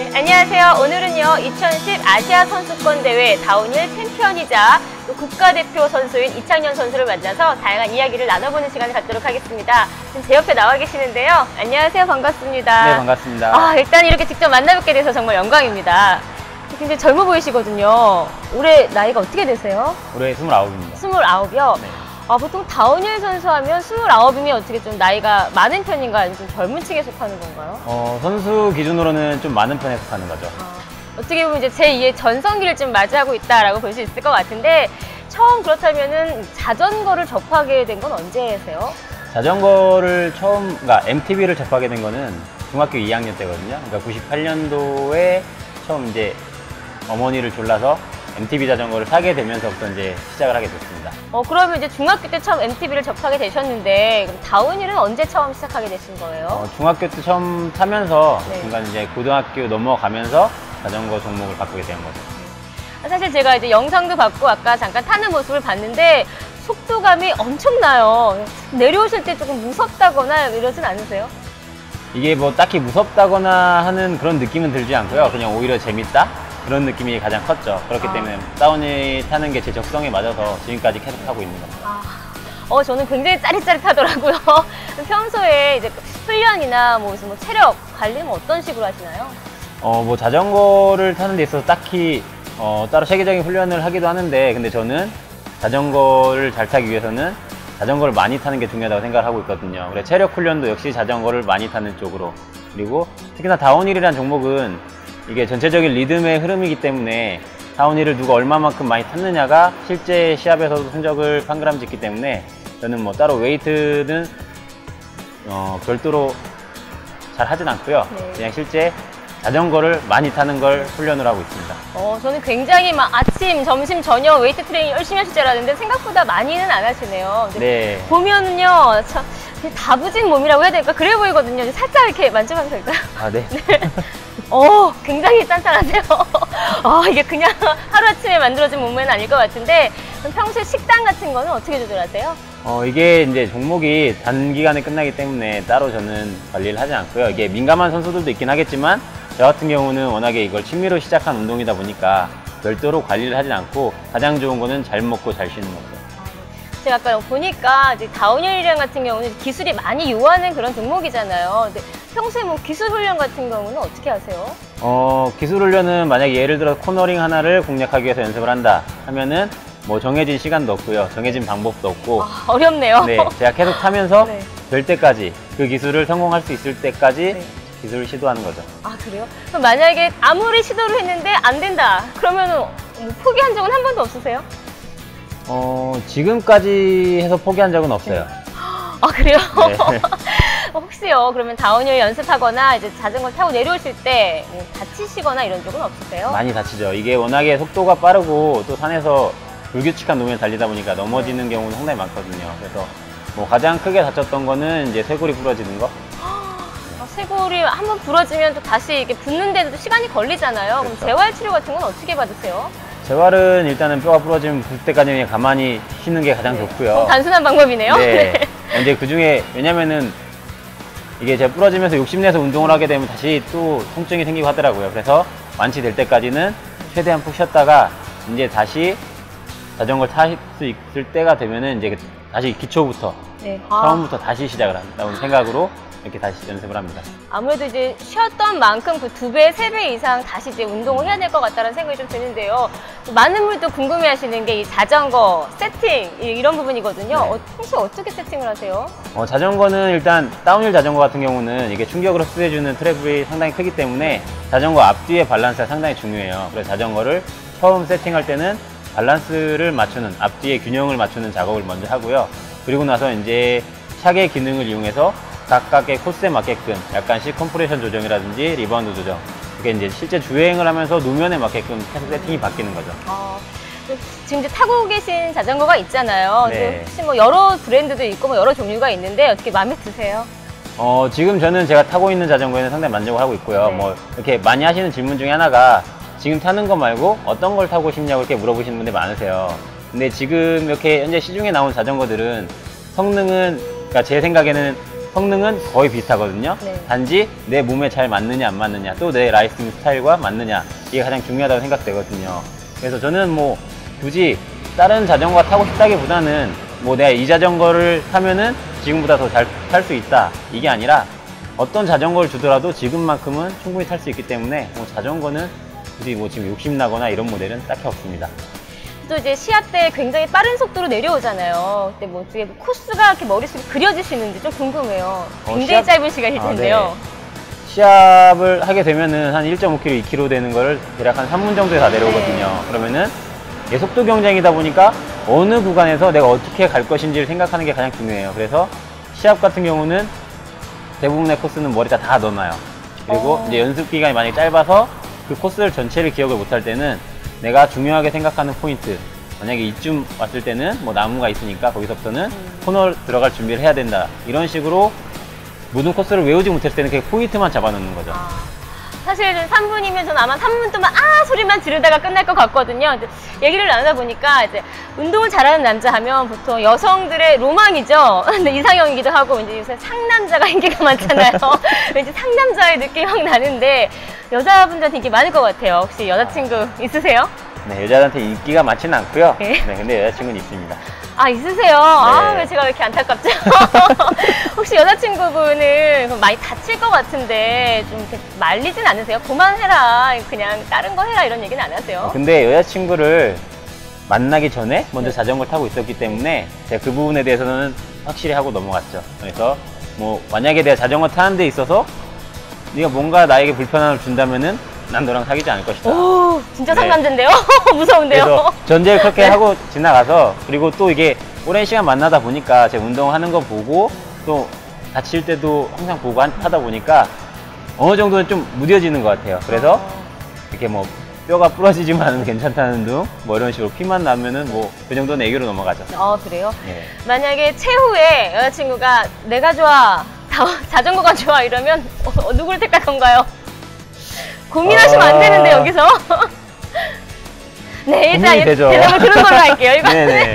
네, 안녕하세요. 오늘은요 2010 아시아 선수권 대회 다운힐 챔피언이자 또 국가대표 선수인 이창현 선수를 만나서 다양한 이야기를 나눠보는 시간을 갖도록 하겠습니다. 지금 제 옆에 나와 계시는데요. 안녕하세요. 반갑습니다. 네, 반갑습니다. 일단 이렇게 직접 만나뵙게 돼서 정말 영광입니다. 굉장히 젊어 보이시거든요. 올해 나이가 어떻게 되세요? 올해 29입니다. 29이요? 네. 보통 다운힐 선수 하면 29이면 어떻게 좀 나이가 많은 편인가요? 아니면 좀 젊은 층에 속하는 건가요? 선수 기준으로는 좀 많은 편에 속하는 거죠. 어떻게 보면 이제 제2의 전성기를 좀 맞이하고 있다라고 볼 수 있을 것 같은데, 처음 그렇다면은 자전거를 접하게 된 건 언제세요? 자전거를 그러니까 MTB를 접하게 된 거는 중학교 2학년 때거든요. 그러니까 98년도에 처음 이제 어머니를 졸라서 MTB 자전거를 사게 되면서부터 이제 시작을 하게 됐습니다. 그러면 이제 중학교 때 처음 MTB를 접하게 되셨는데, 그럼 다운힐은 언제 처음 시작하게 되신 거예요? 중학교 때 처음 타면서 네. 중간 이제 고등학교 넘어가면서 자전거 종목을 바꾸게 된 거죠. 사실 제가 이제 영상도 봤고 아까 잠깐 타는 모습을 봤는데 속도감이 엄청나요. 내려오실 때 조금 무섭다거나 이러진 않으세요? 이게 뭐 딱히 무섭다거나 하는 그런 느낌은 들지 않고요. 그냥 오히려 재밌다? 그런 느낌이 가장 컸죠. 그렇기 때문에 다운힐 타는 게 제 적성에 맞아서 지금까지 계속 하고 있는 겁니다. 저는 굉장히 짜릿짜릿하더라고요. 평소에 이제 훈련이나 무슨 체력 관리는 어떤 식으로 하시나요? 뭐 자전거를 타는 데 있어서 딱히 따로 체계적인 훈련을 하기도 하는데, 근데 저는 자전거를 잘 타기 위해서는 자전거를 많이 타는 게 중요하다고 생각을 하고 있거든요. 그래서 체력 훈련도 역시 자전거를 많이 타는 쪽으로, 그리고 특히나 다운힐이라는 종목은 이게 전체적인 리듬의 흐름이기 때문에 다운힐을 누가 얼마만큼 많이 탔느냐가 실제 시합에서도 성적을 판가름짓기 때문에 저는 뭐 따로 웨이트는 별도로 잘 하진 않고요. 네. 그냥 실제 자전거를 많이 타는 걸 훈련을 하고 있습니다. 저는 굉장히 아침, 점심, 저녁 웨이트 트레이닝 열심히 하실 줄 알았는데 생각보다 많이는 안 하시네요. 네. 보면은요, 참 다부진 몸이라고 해야 될까? 그래 보이거든요. 살짝 이렇게 만져봐도 될까요? 네. 굉장히 단단하세요. 이게 그냥 하루아침에 만들어진 몸매는 아닐 것 같은데, 그럼 평소에 식단 같은 거는 어떻게 조절하세요? 이게 이제 종목이 단기간에 끝나기 때문에 따로 저는 관리를 하지 않고요. 이게 민감한 선수들도 있긴 하겠지만, 저 같은 경우는 워낙에 이걸 취미로 시작한 운동이다 보니까 별도로 관리를 하진 않고, 가장 좋은 거는 잘 먹고 잘 쉬는 거죠. 제가 아까 보니까 이제 다운힐 같은 경우는 기술이 많이 요하는 그런 종목이잖아요. 근데 평소에 기술 훈련 같은 경우는 어떻게 하세요? 기술 훈련은 만약에 예를 들어 코너링 하나를 공략하기 위해서 연습을 한다 하면은 뭐 정해진 시간도 없고요. 정해진 방법도 없고. 어렵네요. 네, 제가 계속 타면서 네. 될 때까지, 그 기술을 성공할 수 있을 때까지 네. 기술을 시도하는 거죠. 그래요? 그럼 만약에 아무리 시도를 했는데 안 된다. 그러면은 포기한 적은 한 번도 없으세요? 지금까지 해서 포기한 적은 없어요. 그래요? 네. 혹시요, 그러면 다운힐 연습하거나 이제 자전거 타고 내려오실 때 다치시거나 이런 적은 없으세요? 많이 다치죠. 이게 워낙에 속도가 빠르고 또 산에서 불규칙한路面달리다 보니까 넘어지는 경우는 상당히 많거든요. 그래서 뭐 가장 크게 다쳤던 거는 이제 쇄골이 부러지는 거. 쇄골이 한번 부러지면 또 다시 이렇게 붙는데도 시간이 걸리잖아요. 그렇죠. 그럼 재활 치료 같은 건 어떻게 받으세요? 재활은 일단은 뼈가 부러지면 붙을 때까지 그냥 가만히 쉬는 게 가장 좋고요. 단순한 방법이네요. 네. 이제 그 중에, 왜냐면은 이게 제가 부러지면서 욕심내서 운동을 하게 되면 다시 또 통증이 생기고 하더라고요. 그래서 완치될 때까지는 최대한 푹 쉬었다가 이제 다시 자전거를 탈 수 있을 때가 되면은 이제 다시 기초부터, 네. 처음부터 다시 시작을 한다는 생각으로 이렇게 다시 연습을 합니다. 아무래도 이제 쉬었던 만큼 그 2배, 3배 이상 다시 이제 운동을 해야 될 것 같다는 생각이 좀 드는데요. 많은 분들도 궁금해 하시는 게 이 자전거 세팅, 이런 부분이거든요. 네. 혹시 어떻게 세팅을 하세요? 자전거는 일단 다운힐 자전거 같은 경우는 이게 충격을 흡수해주는 트래블이 상당히 크기 때문에 자전거 앞뒤의 밸런스가 상당히 중요해요. 그래서 자전거를 처음 세팅할 때는 밸런스를 맞추는, 앞뒤의 균형을 맞추는 작업을 먼저 하고요. 그리고 나서 이제 샥의 기능을 이용해서 각각의 코스에 맞게끔 약간씩 컴프레션 조정이라든지 리바운드 조정, 그게 이제 실제 주행을 하면서 노면에 맞게끔 계속 세팅이 바뀌는 거죠. 지금 이제 타고 계신 자전거가 있잖아요. 네. 혹시 여러 브랜드도 있고 여러 종류가 있는데 어떻게 마음에 드세요? 지금 저는 제가 타고 있는 자전거에는 상당히 만족을 하고 있고요. 네. 뭐 이렇게 많이 하시는 질문 중에 하나가 지금 타는 거 말고 어떤 걸 타고 싶냐고 이렇게 물어보시는 분들이 많으세요. 근데 지금 이렇게 현재 시중에 나온 자전거들은 성능은, 그러니까 제 생각에는 성능은 거의 비슷하거든요. 네. 단지 내 몸에 잘 맞느냐 안 맞느냐, 또 내 라이딩 스타일과 맞느냐, 이게 가장 중요하다고 생각되거든요. 그래서 저는 뭐 굳이 다른 자전거 타고 싶다기보다는 뭐 내가 이 자전거를 타면은 지금보다 더 잘 탈 수 있다, 이게 아니라 어떤 자전거를 주더라도 지금만큼은 충분히 탈 수 있기 때문에 뭐 자전거는 굳이 뭐 지금 욕심나거나 이런 모델은 딱히 없습니다. 또 이제 시합 때 굉장히 빠른 속도로 내려오잖아요. 그때 뭐 어떻게 코스가 이렇게 머릿속에 그려지시는지 좀 궁금해요. 굉장히 짧은 시간일 텐데요. 네. 시합을 하게 되면은 한 1.5km, 2km 되는 거를 대략 한 3분 정도에 다 내려오거든요. 네. 그러면은 이게 속도 경쟁이다 보니까 어느 구간에서 내가 어떻게 갈 것인지를 생각하는 게 가장 중요해요. 그래서 시합 같은 경우는 대부분의 코스는 머리다 다 넣어놔요. 그리고 이제 연습 기간이 만약에 짧아서 그 코스를 전체를 기억을 못할 때는 내가 중요하게 생각하는 포인트, 만약에 이쯤 왔을 때는 뭐 나무가 있으니까 거기서부터는 코너 들어갈 준비를 해야 된다, 이런 식으로 모든 코스를 외우지 못했을 때는 그 포인트만 잡아놓는 거죠. 사실 3분이면 저는 아마 3분 동안 소리만 지르다가 끝날 것 같거든요. 근데 얘기를 나누다 보니까 이제 운동을 잘하는 남자 하면 보통 여성들의 로망이죠. 근데 이상형이기도 하고, 왠지 요새 상남자가 인기가 많잖아요. 왠지 상남자의 느낌이 확 나는데 여자분들한테 인기 많을 것 같아요. 혹시 여자친구 있으세요? 네, 여자한테 인기가 많지는 않고요. 네. 네, 근데 여자친구는 있습니다. 있으세요? 네. 왜 제가 왜 이렇게 안타깝죠? 혹시 여자친구분은 그럼 많이 다칠 것 같은데 좀 이렇게 말리진 않으세요? 그만해라, 그냥 다른 거 해라, 이런 얘기는 안 하세요? 근데 여자친구를 만나기 전에 먼저 자전거를 타고 있었기 때문에 제가 그 부분에 대해서는 확실히 하고 넘어갔죠. 그래서 뭐 만약에 내가 자전거 타는 데 있어서 네가 뭔가 나에게 불편함을 준다면은 난 너랑 사귀지 않을 것이다. 오, 진짜 네. 상남자인데요? 무서운데요? 그래서 전제를 그렇게 네. 하고 지나가서, 그리고 또 이게 오랜 시간 만나다 보니까 제 운동하는 거 보고 또 다칠 때도 항상 보고 하다 보니까 어느 정도는 좀 무뎌지는 것 같아요. 그래서 이렇게 뭐 뼈가 부러지지만 않으면 괜찮다는 둥, 뭐 이런 식으로 피만 나면은 뭐 그 정도는 애교로 넘어가죠. 그래요? 예. 만약에 최후에 여자친구가 내가 좋아, 자전거가 좋아 이러면 누구를 택할 건가요? 고민하시면 안 되는데 여기서. 네, 일단 고민이 되죠. 대답을 들은 걸로 할게요. 이거는. 네네.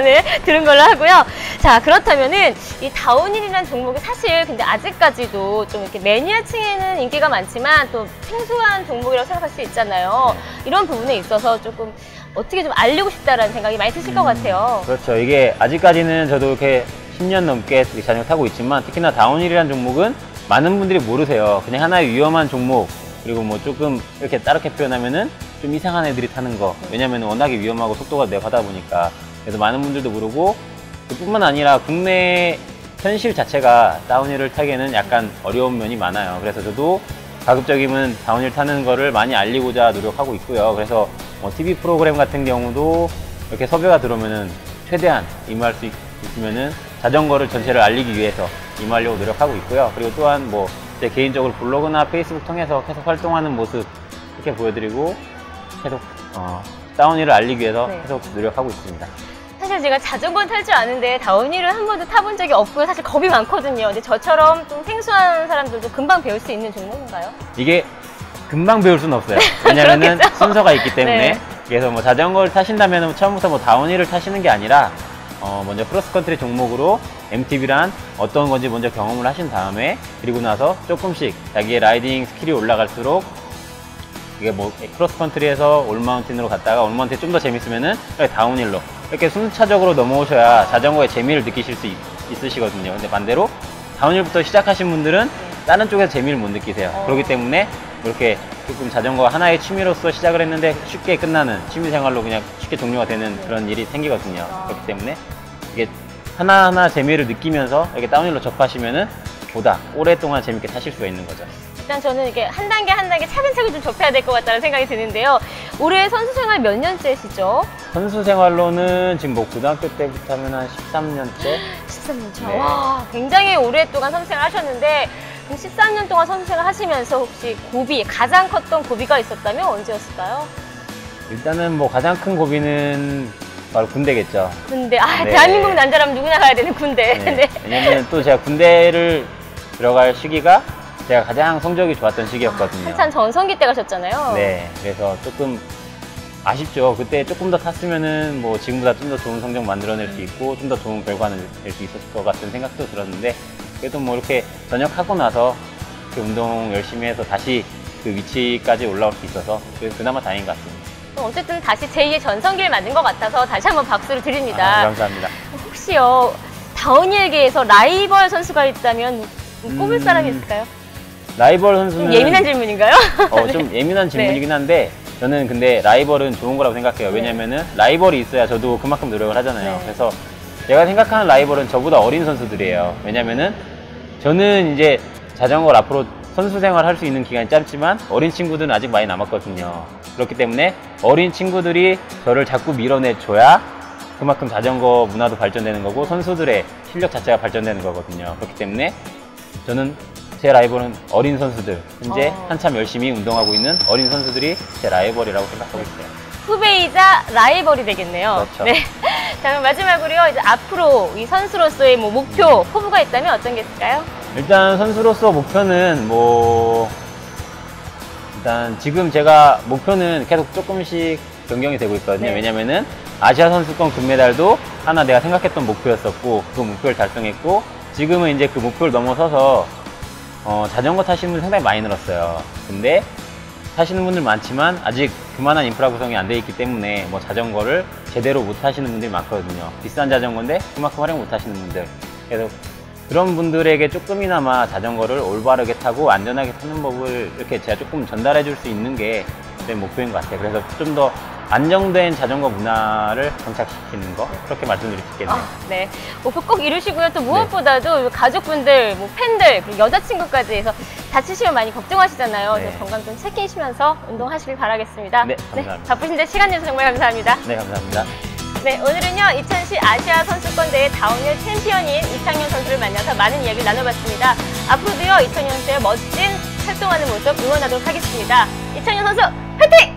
네, 들은 걸로 하고요. 자, 그렇다면은 이 다운힐이라는 종목이 사실 근데 아직까지도 좀 이렇게 매니아층에는 인기가 많지만 또 생소한 종목이라고 생각할 수 있잖아요. 이런 부분에 있어서 조금 어떻게 좀 알리고 싶다라는 생각이 많이 드실 것 같아요. 그렇죠. 이게 아직까지는 저도 이렇게 10년 넘게 자전거 타고 있지만, 특히나 다운힐이라는 종목은 많은 분들이 모르세요. 그냥 하나의 위험한 종목, 그리고 뭐 조금 이렇게 다르게 표현하면은 좀 이상한 애들이 타는 거. 왜냐면 워낙에 위험하고 속도가 내가다 보니까. 그래서 많은 분들도 모르고, 그뿐만 아니라 국내 현실 자체가 다운힐을 타기에는 약간 어려운 면이 많아요. 그래서 저도 가급적이면 다운힐 타는 거를 많이 알리고자 노력하고 있고요. 그래서 뭐 TV 프로그램 같은 경우도 이렇게 섭외가 들어오면은 최대한 임할 수 있으면은 자전거를 전체를 알리기 위해서 임하려고 노력하고 있고요. 그리고 또한 뭐 제 개인적으로 블로그나 페이스북 통해서 계속 활동하는 모습 이렇게 보여드리고 계속 다운힐을 알리기 위해서 계속 노력하고 있습니다. 사실 제가 자전거는 탈 줄 아는데 다운힐을 한 번도 타본 적이 없고요. 사실 겁이 많거든요. 근데 저처럼 좀 생소한 사람들도 금방 배울 수 있는 종목인가요? 이게 금방 배울 수는 없어요. 왜냐면은 그렇겠죠? 순서가 있기 때문에. 네. 그래서 뭐 자전거를 타신다면 처음부터 뭐 다운힐을 타시는 게 아니라 먼저 크로스컨트리 종목으로 MTB란 어떤 건지 먼저 경험을 하신 다음에, 그리고 나서 조금씩 자기의 라이딩 스킬이 올라갈수록 이게 뭐 크로스컨트리에서 올마운틴으로 갔다가 올마운틴이 좀 더 재밌으면은 다운힐로 이렇게 순차적으로 넘어오셔야 자전거의 재미를 느끼실 수 있으시거든요. 근데 반대로 다운힐부터 시작하신 분들은 다른 쪽에서 재미를 못 느끼세요. 그렇기 때문에 이렇게 조금 자전거 하나의 취미로서 시작을 했는데 쉽게 끝나는, 취미생활로 그냥 쉽게 종료가 되는 그런 일이 생기거든요. 그렇기 때문에 이게 하나하나 재미를 느끼면서 이렇게 다운힐로 접하시면은 보다 오랫동안 재밌게 타실 수가 있는 거죠. 일단 저는 이게 한 단계 한 단계 차근차근 좀 접해야 될 것 같다는 생각이 드는데요. 올해 선수 생활 몇 년째시죠? 선수 생활로는 지금 뭐 고등학교 때부터 하면 한 13년째? 13년 차. 네. 와, 굉장히 오랫동안 선수 생활 하셨는데, 그럼 13년 동안 선수 생활 하시면서 혹시 가장 컸던 고비가 있었다면 언제였을까요? 일단은 뭐 가장 큰 고비는 바로 군대겠죠. 군대. 네. 대한민국 남자라면 누구나 가야 되는 군대. 네. 네. 왜냐면 또 제가 군대를 들어갈 시기가 제가 가장 성적이 좋았던 시기였거든요. 한참 전성기 때 가셨잖아요. 네, 그래서 조금 아쉽죠. 그때 조금 더 탔으면은 뭐 지금보다 좀 더 좋은 성적 만들어낼 수 있고 좀 더 좋은 결과는 낼 수 있었을 것 같은 생각도 들었는데, 그래도 뭐 이렇게 전역하고 나서 이렇게 운동 열심히 해서 다시 그 위치까지 올라올 수 있어서 그나마 다행인 것 같습니다. 어쨌든 다시 제2의 전성기를 만든 것 같아서 다시 한번 박수를 드립니다. 감사합니다. 혹시요, 다운힐계에서 라이벌 선수가 있다면 꼽을 사람이 있을까요? 라이벌 선수는 예민한 질문인가요? 네. 좀 예민한 질문이긴 한데, 저는 근데 라이벌은 좋은 거라고 생각해요. 왜냐면은 라이벌이 있어야 저도 그만큼 노력을 하잖아요. 네. 그래서 제가 생각하는 라이벌은 저보다 어린 선수들이에요. 왜냐면은 저는 이제 자전거를 앞으로 선수 생활 할 수 있는 기간이 짧지만 어린 친구들은 아직 많이 남았거든요. 그렇기 때문에 어린 친구들이 저를 자꾸 밀어내줘야 그만큼 자전거 문화도 발전되는 거고 선수들의 실력 자체가 발전되는 거거든요. 그렇기 때문에 저는 제 라이벌은 어린 선수들, 현재 한참 열심히 운동하고 있는 어린 선수들이 제 라이벌이라고 생각하고 있어요. 후배이자 라이벌이 되겠네요. 그렇죠. 네. 자, 그럼 마지막으로요, 이제 앞으로 이 선수로서의 뭐 목표, 포부가 있다면 어떤 게 있을까요? 일단 선수로서 목표는 일단 지금 제가 목표는 계속 조금씩 변경이 되고 있거든요. 네. 왜냐면은 아시아 선수권 금메달도 하나 내가 생각했던 목표였었고 그 목표를 달성했고, 지금은 이제 그 목표를 넘어서서 자전거 타시는 분이 상당히 많이 늘었어요. 근데 타시는 분들 많지만 아직 그만한 인프라 구성이 안 돼 있기 때문에 뭐 자전거를 제대로 못 타시는 분들이 많거든요. 비싼 자전거인데 그만큼 활용 못 하시는 분들. 그래서 그런 분들에게 조금이나마 자전거를 올바르게 타고 안전하게 타는 법을 이렇게 제가 조금 전달해 줄 수 있는 게 제 목표인 것 같아요. 그래서 좀 더 안정된 자전거 문화를 정착시키는 거, 그렇게 말씀드릴 수 있겠네요. 네. 목표 꼭 이루시고요. 또 무엇보다도 가족분들, 뭐 팬들, 그리고 여자친구까지 해서 다치시면 많이 걱정하시잖아요. 네. 그래서 건강 좀 챙기시면서 운동하시길 바라겠습니다. 네, 감사합니다. 바쁘신데 시간 내주셔서 정말 감사합니다. 네, 감사합니다. 네, 오늘은요, 2010 아시아 선수권대회 다운힐 챔피언인 이창현 선수를 만나서 많은 이야기를 나눠봤습니다. 앞으로도요, 이창현 선수의 멋진 활동하는 모습 응원하도록 하겠습니다. 이창현 선수, 화이팅!